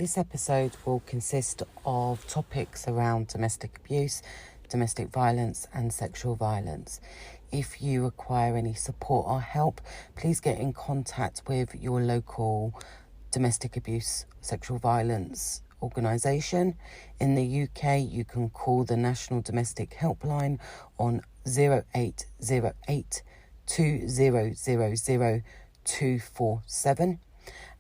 This episode will consist of topics around domestic abuse, domestic violence and sexual violence. If you require any support or help, please get in contact with your local domestic abuse, sexual violence organisation. In the UK, you can call the National Domestic Helpline on 0808 2000 247.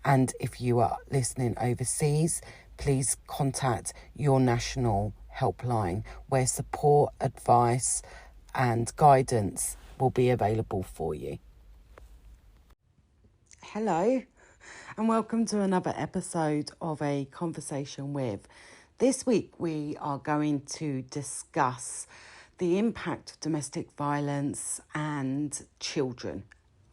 And if you are listening overseas, please contact your national helpline where support, advice and guidance will be available for you. Hello and welcome to another episode of A Conversation With. This week we are going to discuss the impact of domestic violence and children,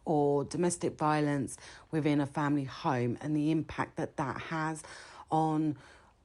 or domestic violence within a family home, and the impact that that has on,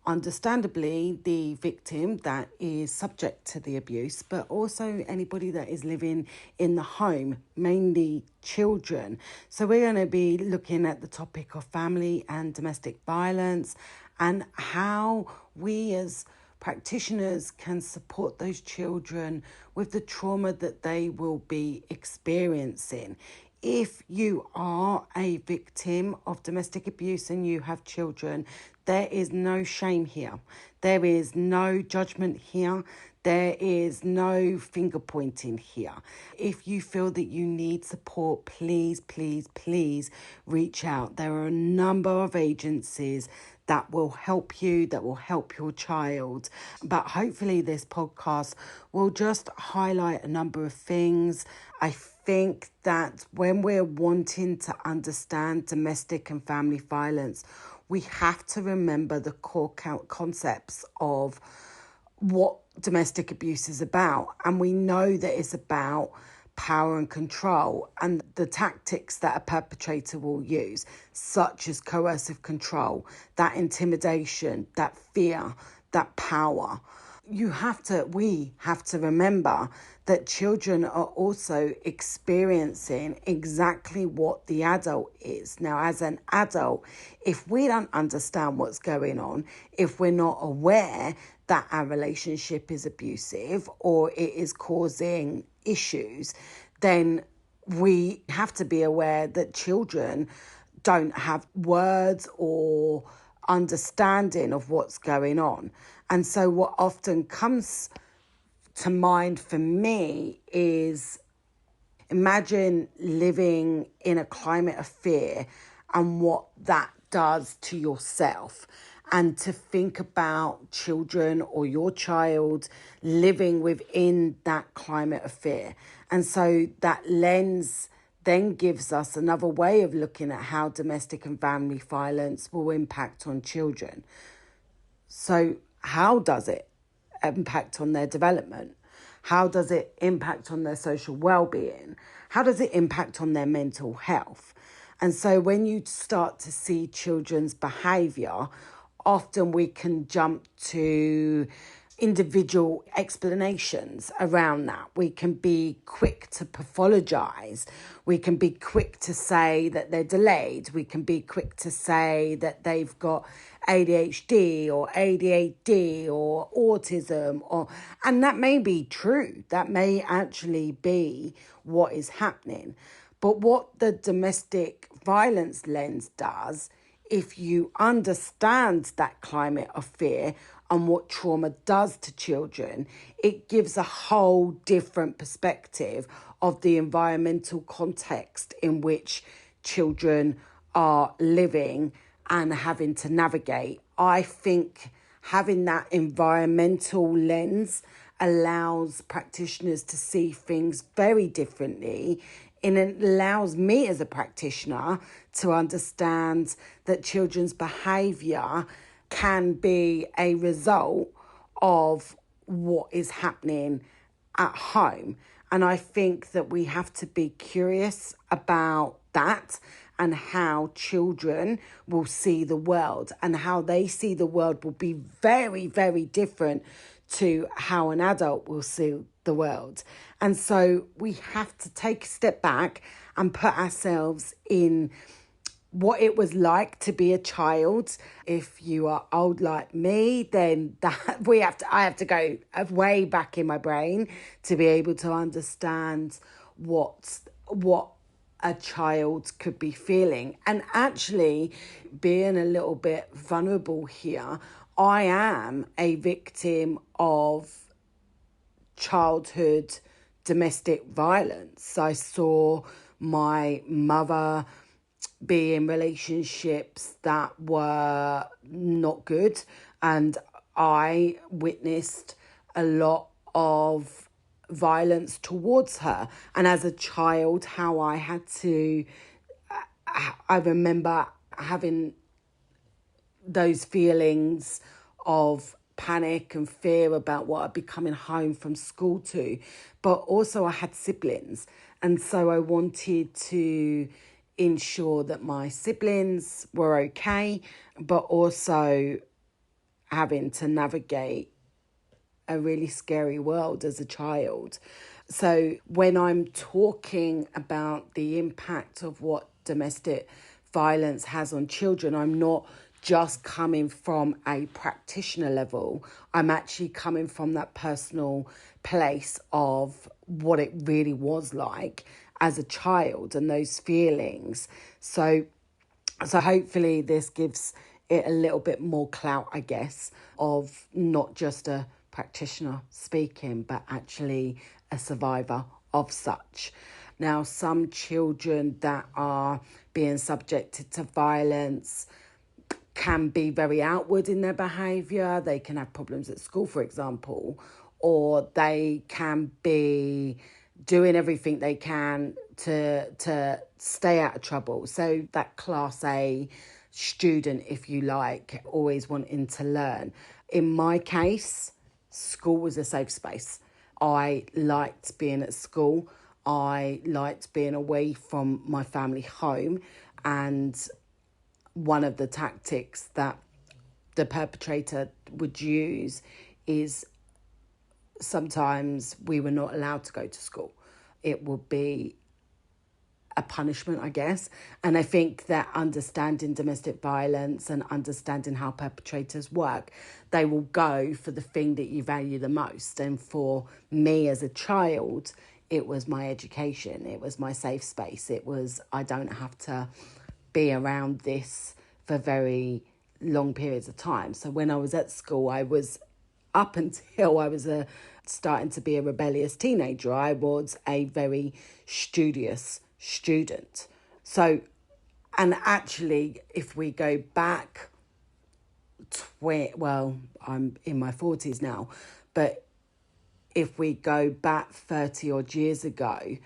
understandably, the victim that is subject to the abuse, but also anybody that is living in the home, mainly children. So we're going to be looking at the topic of family and domestic violence and how we as practitioners can support those children with the trauma that they will be experiencing. If you are a victim of domestic abuse and you have children, there is no shame here. There is no judgment here. There is no finger pointing here. If you feel that you need support, please reach out. There are a number of agencies that will help you, that will help your child. But hopefully this podcast will just highlight a number of things. I think that when we're wanting to understand domestic and family violence, we have to remember the core concepts of what domestic abuse is about. And we know that it's about power and control and the tactics that a perpetrator will use, such as coercive control, that intimidation, that fear, that power. We have to remember that children are also experiencing exactly what the adult is. Now, as an adult, if we don't understand what's going on, if we're not aware that our relationship is abusive or it is causing issues, then we have to be aware that children don't have words or understanding of what's going on. And so what often comes to mind for me is, imagine living in a climate of fear and what that does to yourself, and to think about children or your child living within that climate of fear. And so that lens then gives us another way of looking at how domestic and family violence will impact on children. So how does it impact on their development? How does it impact on their social well-being? How does it impact on their mental health? And so when you start to see children's behaviour, often we can jump to individual explanations around that. We can be quick to pathologise. We can be quick to say that they're delayed. We can be quick to say that they've got ADHD or ADHD or autism, and that may be true. That may actually be what is happening. But what the domestic violence lens does, if you understand that climate of fear and what trauma does to children, it gives a whole different perspective of the environmental context in which children are living and having to navigate. I think having that environmental lens allows practitioners to see things very differently, and it allows me as a practitioner to understand that children's behaviour can be a result of what is happening at home. And I think that we have to be curious about that and how children will see the world, and how they see the world will be very, very different to how an adult will see the world. And so we have to take a step back and put ourselves in what it was like to be a child. If you are old like me, then that I have to go way back in my brain to be able to understand what a child could be feeling. And actually, being a little bit vulnerable here, I am a victim of childhood domestic violence. I saw my mother be in relationships that were not good, and I witnessed a lot of violence towards her. And as a child, how I had to, I remember having those feelings of panic and fear about what I'd be coming home from school to. But also I had siblings. And so I wanted to ensure that my siblings were okay, but also having to navigate a really scary world as a child. So when I'm talking about the impact of what domestic violence has on children, I'm not just coming from a practitioner level. I'm actually coming from that personal place of what it really was like as a child and those feelings. So hopefully this gives it a little bit more clout, I guess, of not just a practitioner speaking, but actually a survivor of such. Now, some children that are being subjected to violence can be very outward in their behaviour. They can have problems at school, for example, or they can be doing everything they can to stay out of trouble. So that class A student, if you like, always wanting to learn. In my case, school was a safe space. I liked being at school. I liked being away from my family home. And one of the tactics that the perpetrator would use is sometimes we were not allowed to go to school. It would be a punishment, I guess. And I think that understanding domestic violence and understanding how perpetrators work, they will go for the thing that you value the most. And for me as a child, it was my education. It was my safe space. It was, I don't have to be around this for very long periods of time. So when I was at school, I was, up until I was starting to be a rebellious teenager, I was a very studious student. So, and actually, if we go back, I'm in my 40s now, but if we go back 30 odd years ago,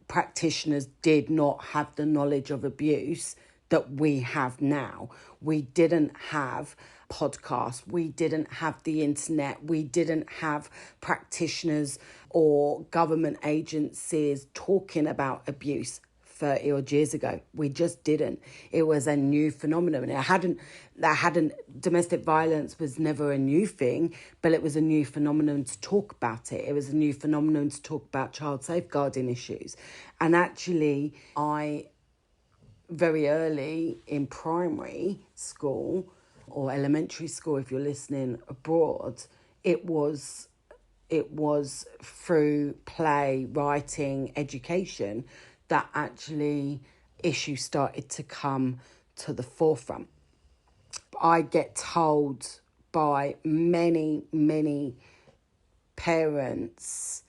practitioners did not have the knowledge of abuse that we have now. We didn't have podcasts. We didn't have the internet. We didn't have practitioners or government agencies talking about abuse 30 odd years ago. We just didn't. It was a new phenomenon. Domestic violence was never a new thing, but it was a new phenomenon to talk about it. It was a new phenomenon to talk about child safeguarding issues. And actually, very early in primary school or elementary school, if you're listening abroad, it was through play, writing, education that actually issues started to come to the forefront. I get told by many, many parents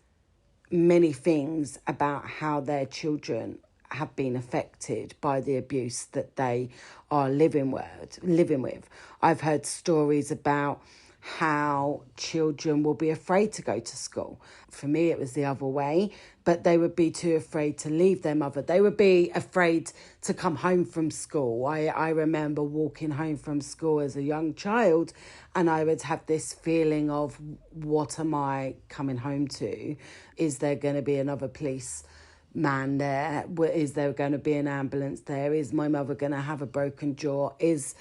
many things about how their children have been affected by the abuse that they are living with. I've heard stories about how children will be afraid to go to school. For me, it was the other way, but they would be too afraid to leave their mother. They would be afraid to come home from school. I remember walking home from school as a young child, and I would have this feeling of, what am I coming home to? Is there going to be another police man there? Is there going to be an ambulance there? Is my mother going to have a broken jaw? Is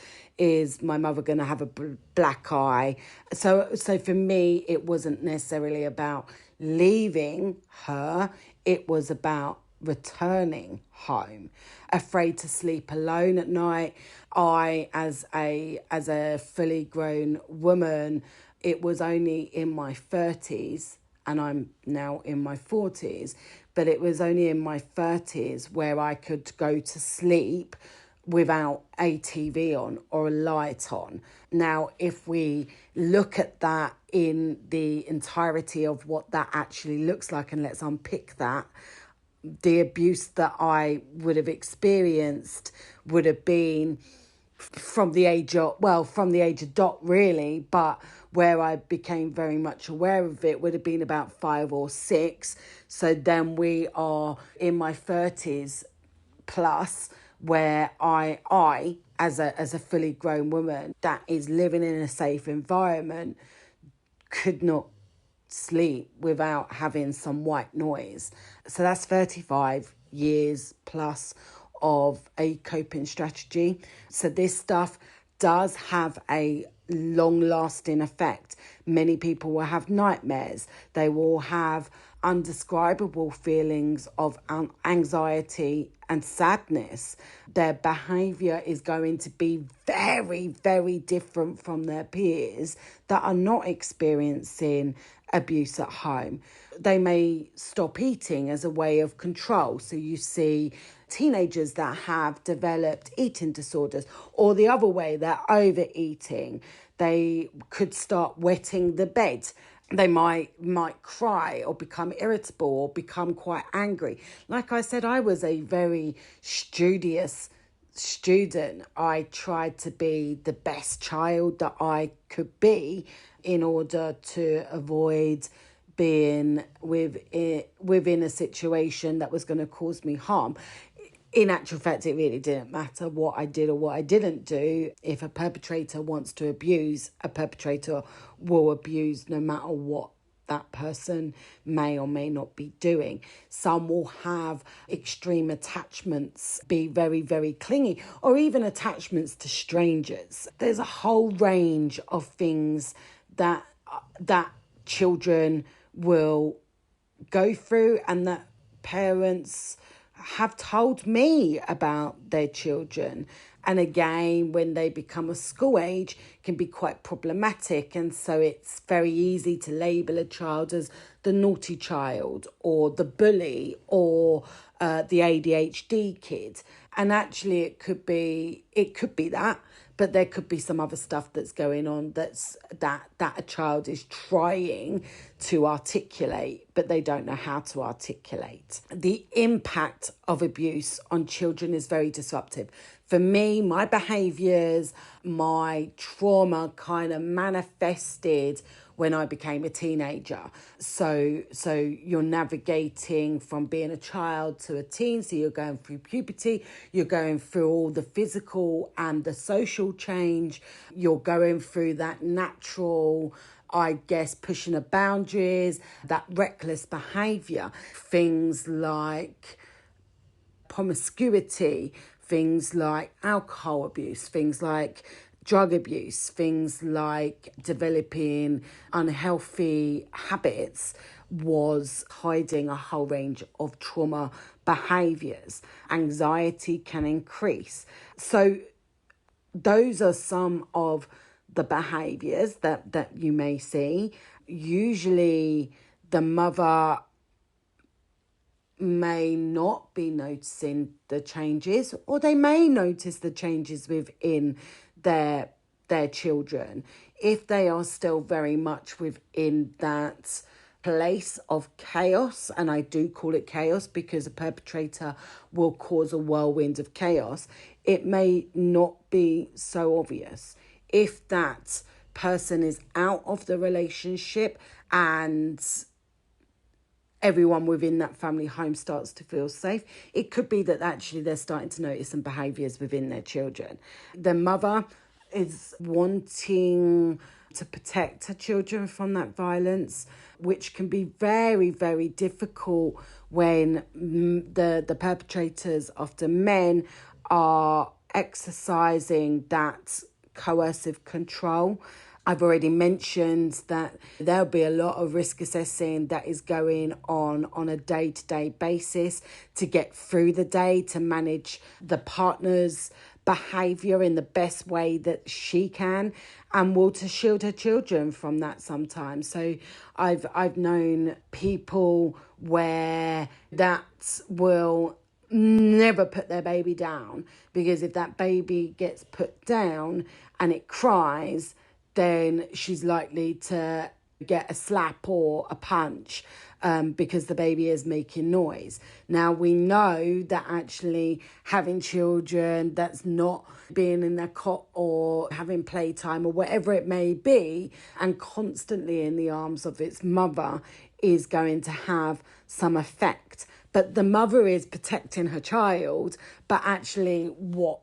my mother going to have a black eye? So for me, it wasn't necessarily about leaving her. It was about returning home, afraid to sleep alone at night. I, as a fully grown woman, it was only in my 30s, and I'm now in my 40s, but it was only in my 30s where I could go to sleep without a TV on or a light on. Now, if we look at that in the entirety of what that actually looks like, and let's unpick that, the abuse that I would have experienced would have been from the age of dot really, but where I became very much aware of it would have been about 5 or 6. So then we are in my 30s plus, where I as a fully grown woman that is living in a safe environment could not sleep without having some white noise. So that's 35 years plus of a coping strategy. So this stuff does have a long-lasting effect. Many people will have nightmares. They will have undescribable feelings of anxiety and sadness. Their behaviour is going to be very, very different from their peers that are not experiencing abuse at home. They may stop eating as a way of control. So you see teenagers that have developed eating disorders, or the other way, they're overeating. They could start wetting the bed. They might cry or become irritable or become quite angry. Like I said, I was a very studious student. I tried to be the best child that I could be in order to avoid being within a situation that was going to cause me harm. In actual fact, it really didn't matter what I did or what I didn't do. If a perpetrator wants to abuse, a perpetrator will abuse no matter what that person may or may not be doing. Some will have extreme attachments, be very, very clingy, or even attachments to strangers. There's a whole range of things that children will go through, and that parents have told me about their children. And again, when they become a school age, can be quite problematic. And so it's very easy to label a child as the naughty child or the bully or the ADHD kid. And actually it could be that, but there could be some other stuff that's going on that a child is trying to articulate, but they don't know how to articulate. The impact of abuse on children is very disruptive. For me, my behaviours, my trauma kind of manifested when I became a teenager. So you're navigating from being a child to a teen. So you're going through puberty, you're going through all the physical and the social change. You're going through that natural, I guess, pushing of boundaries, that reckless behaviour. Things like promiscuity, things like alcohol abuse, things like drug abuse, things like developing unhealthy habits was hiding a whole range of trauma behaviours. Anxiety can increase. So those are some of the behaviours that you may see. Usually the mother may not be noticing the changes, or they may notice the changes within their children if they are still very much within that place of chaos. And I do call it chaos because a perpetrator will cause a whirlwind of chaos. It may not be so obvious. If that person is out of the relationship and everyone within that family home starts to feel safe, it could be that actually they're starting to notice some behaviours within their children. The mother is wanting to protect her children from that violence, which can be very, very difficult when the perpetrators, often men, are exercising that coercive control. I've already mentioned that there'll be a lot of risk assessing that is going on a day-to-day basis to get through the day, to manage the partner's behaviour in the best way that she can, and will to shield her children from that sometimes. So I've known people where that will never put their baby down, because if that baby gets put down and it cries, then she's likely to get a slap or a punch because the baby is making noise. Now, we know that actually having children that's not being in their cot or having playtime or whatever it may be, and constantly in the arms of its mother, is going to have some effect. But the mother is protecting her child, but actually what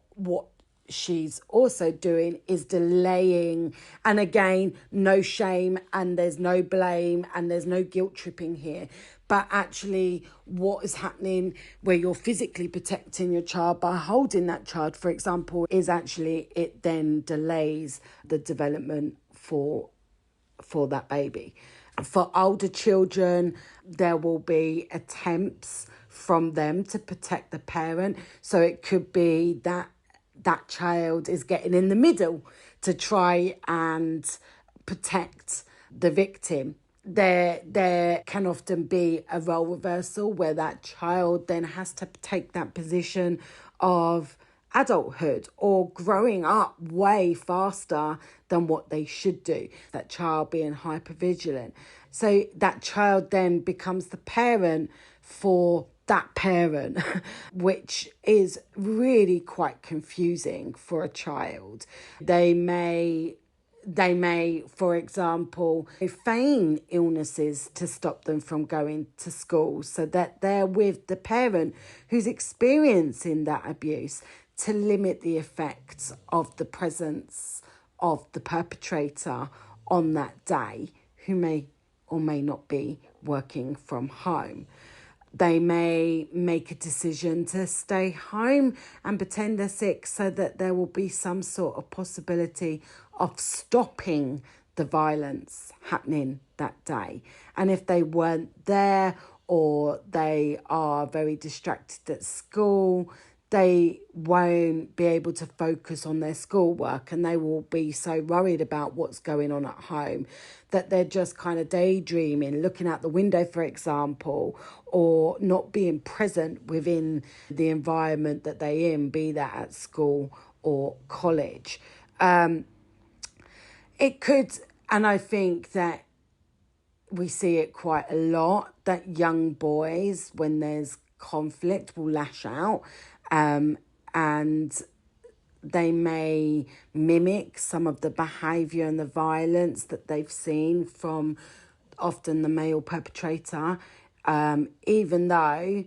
she's also doing is delaying. And again, no shame and there's no blame and there's no guilt tripping here, but actually what is happening where you're physically protecting your child by holding that child, for example, is actually it then delays the development for that baby. For older children, there will be attempts from them to protect the parent. So it could be that that child is getting in the middle to try and protect the victim. There can often be a role reversal where that child then has to take that position of adulthood or growing up way faster than what they should do. That child being hypervigilant. So that child then becomes the parent for that parent, which is really quite confusing for a child. They may, for example, feign illnesses to stop them from going to school so that they're with the parent who's experiencing that abuse, to limit the effects of the presence of the perpetrator on that day, who may or may not be working from home. They may make a decision to stay home and pretend they're sick so that there will be some sort of possibility of stopping the violence happening that day. And if they weren't there, or they are very distracted at school, they won't be able to focus on their schoolwork, and they will be so worried about what's going on at home that they're just kind of daydreaming, looking out the window, for example, or not being present within the environment that they're in, be that at school or college. It could, and I think that we see it quite a lot, that young boys, when there's conflict, will lash out, and they may mimic some of the behaviour and the violence that they've seen from often the male perpetrator, even though,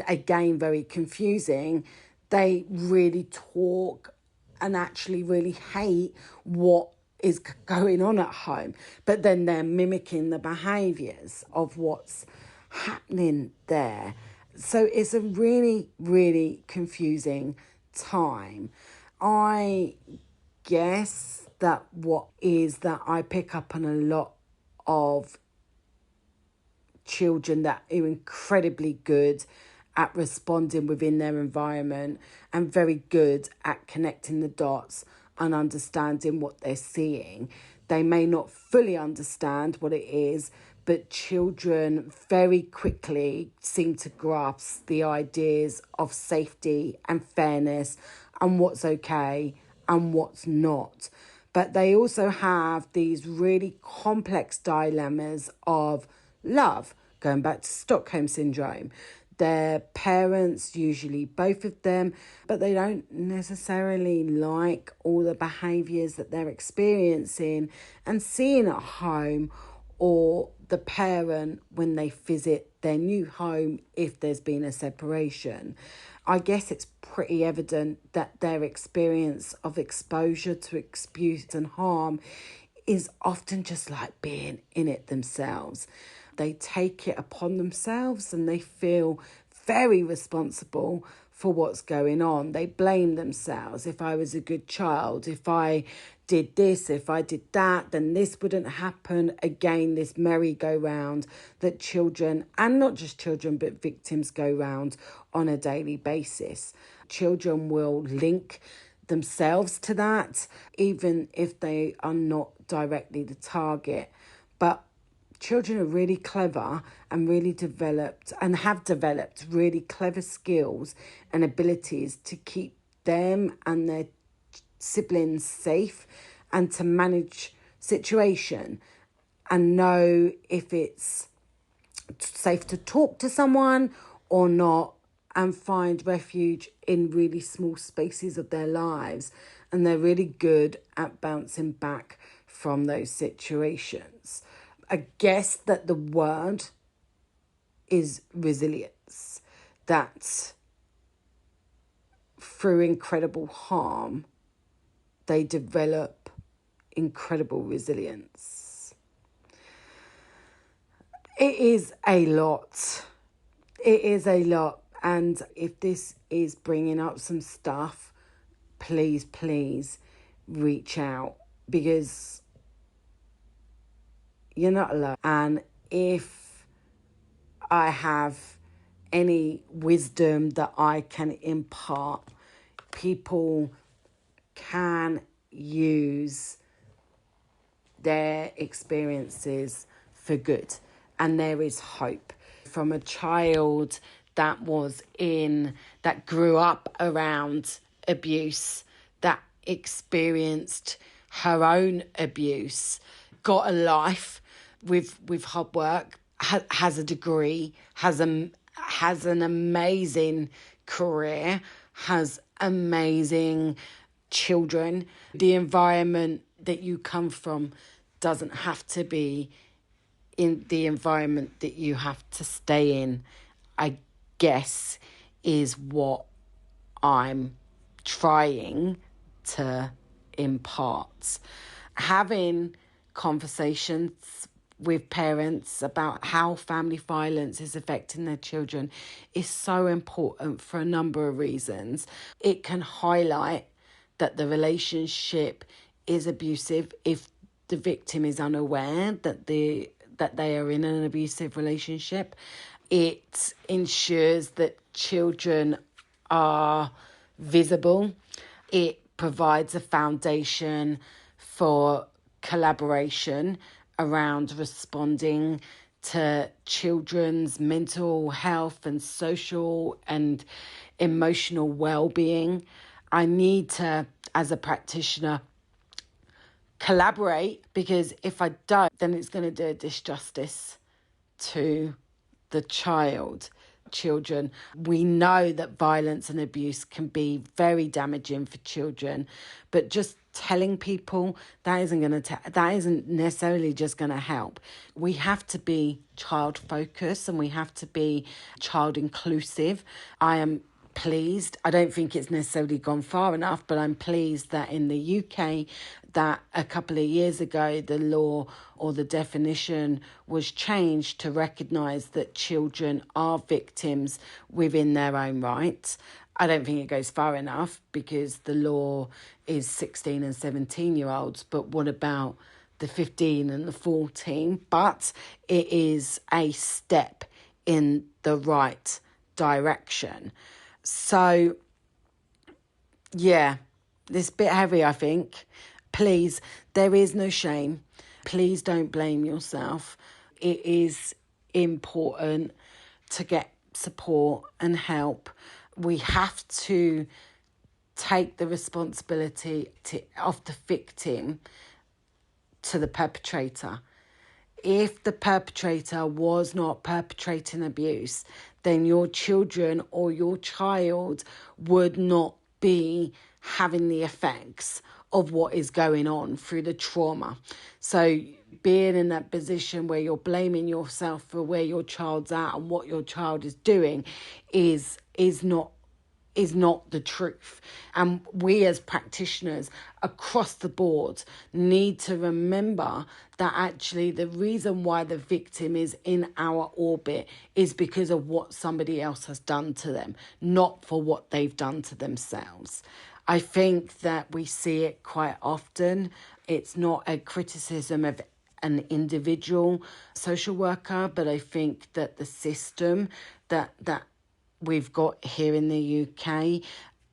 again, very confusing, they really talk and actually really hate what is going on at home, but then they're mimicking the behaviours of what's happening there. So it's a really, really confusing time. I guess that what is that I pick up on a lot of children that are incredibly good at responding within their environment and very good at connecting the dots and understanding what they're seeing. They may not fully understand what it is, but children very quickly seem to grasp the ideas of safety and fairness and what's okay and what's not. But they also have these really complex dilemmas of love, going back to Stockholm Syndrome. Their parents, usually both of them, but they don't necessarily like all the behaviours that they're experiencing and seeing at home, or the parent when they visit their new home if there's been a separation. I guess it's pretty evident that their experience of exposure to abuse and harm is often just like being in it themselves. They take it upon themselves and they feel very responsible for what's going on. They blame themselves. If I was a good child, if I did this, if I did that, then this wouldn't happen. Again, this merry-go-round that children, and not just children, but victims go round on a daily basis. Children will link themselves to that, even if they are not directly the target. But children are really clever and really developed and have developed really clever skills and abilities to keep them and their siblings safe and to manage situation and know if it's safe to talk to someone or not, and find refuge in really small spaces of their lives. And they're really good at bouncing back from those situations. I guess that the word is resilience, that through incredible harm, they develop incredible resilience. It is a lot. It is a lot. And if this is bringing up some stuff, please reach out, because you're not alone. And if I have any wisdom that I can impart, people can use their experiences for good. And there is hope. From a child that grew up around abuse, that experienced her own abuse, got a life with hard work, has a degree, has an amazing career, has amazing children. The environment that you come from doesn't have to be in the environment that you have to stay in, I guess, is what I'm trying to impart. Having conversations with parents about how family violence is affecting their children is so important for a number of reasons. It can highlight that the relationship is abusive if the victim is unaware that they are in an abusive relationship. It ensures that children are visible. It provides a foundation for collaboration around responding to children's mental health and social and emotional well-being. I need to, as a practitioner, collaborate, because if I don't, then it's going to do a disjustice to the children. We know that violence and abuse can be very damaging for children, but just telling people that isn't necessarily just going to help. We have to be child focused and we have to be child inclusive. I am pleased. I don't think it's necessarily gone far enough, but I'm pleased that in the UK, that a couple of years ago, the law or the definition was changed to recognise that children are victims within their own right. I don't think it goes far enough, because the law is 16 and 17-year-olds, but what about the 15 and the 14? But it is a step in the right direction. So, yeah, this bit heavy, I think. Please, there is no shame. Please don't blame yourself. It is important to get support and help. We have to take the responsibility of the victim to the perpetrator. If the perpetrator was not perpetrating abuse, then your children or your child would not be having the effects of what is going on through the trauma. So being in that position where you're blaming yourself for where your child's at and what your child is doing is not is not the truth. And we as practitioners across the board need to remember that actually the reason why the victim is in our orbit is because of what somebody else has done to them, not for what they've done to themselves. I think that we see it quite often. It's not a criticism of an individual social worker, but I think that the system that we've got here in the UK,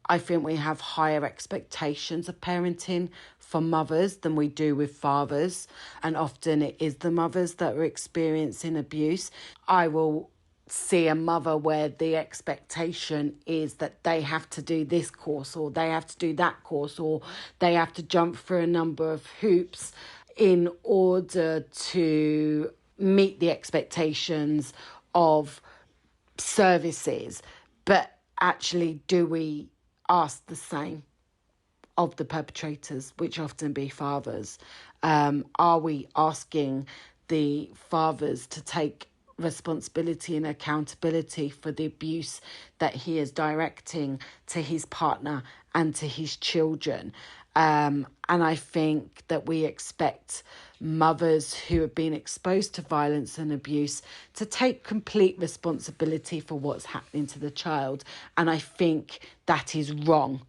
I think we have higher expectations of parenting for mothers than we do with fathers. And often it is the mothers that are experiencing abuse. I will see a mother where the expectation is that they have to do this course or they have to do that course or they have to jump through a number of hoops in order to meet the expectations of services. But actually, do we ask the same of the perpetrators, which often be fathers? Are we asking the fathers to take responsibility and accountability for the abuse that he is directing to his partner and to his children? And I think that we expect mothers who have been exposed to violence and abuse to take complete responsibility for what's happening to the child. And I think that is wrong.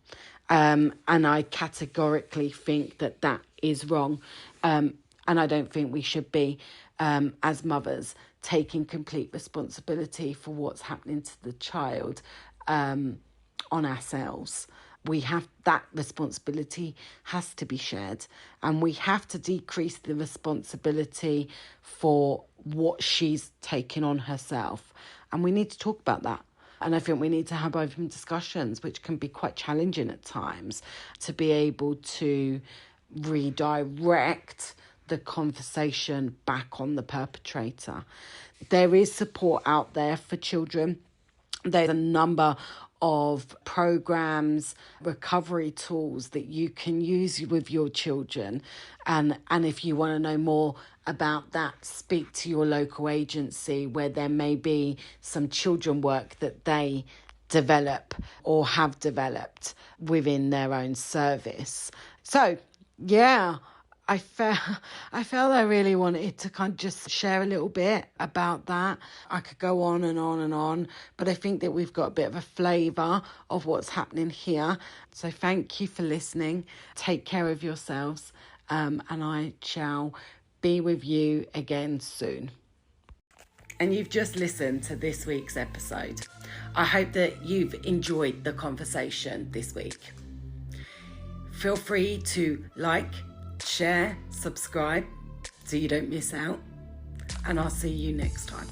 And I categorically think that that is wrong. And I don't think we should be, as mothers, taking complete responsibility for what's happening to the child on ourselves. We have that responsibility has to be shared, and we have to decrease the responsibility for what she's taken on herself. And we need to talk about that. And I think we need to have open discussions, which can be quite challenging at times, to be able to redirect the conversation back on the perpetrator. There is support out there for children. There's a number of programs, recovery tools that you can use with your children. And if you want to know more about that, speak to your local agency where there may be some children work that they develop or have developed within their own service. So, yeah, I felt I really wanted to kind of just share a little bit about that. I could go on and on and on, but I think that we've got a bit of a flavour of what's happening here. So thank you for listening. Take care of yourselves, and I shall be with you again soon. And you've just listened to this week's episode. I hope that you've enjoyed the conversation this week. Feel free to like, share, subscribe so you don't miss out, and I'll see you next time.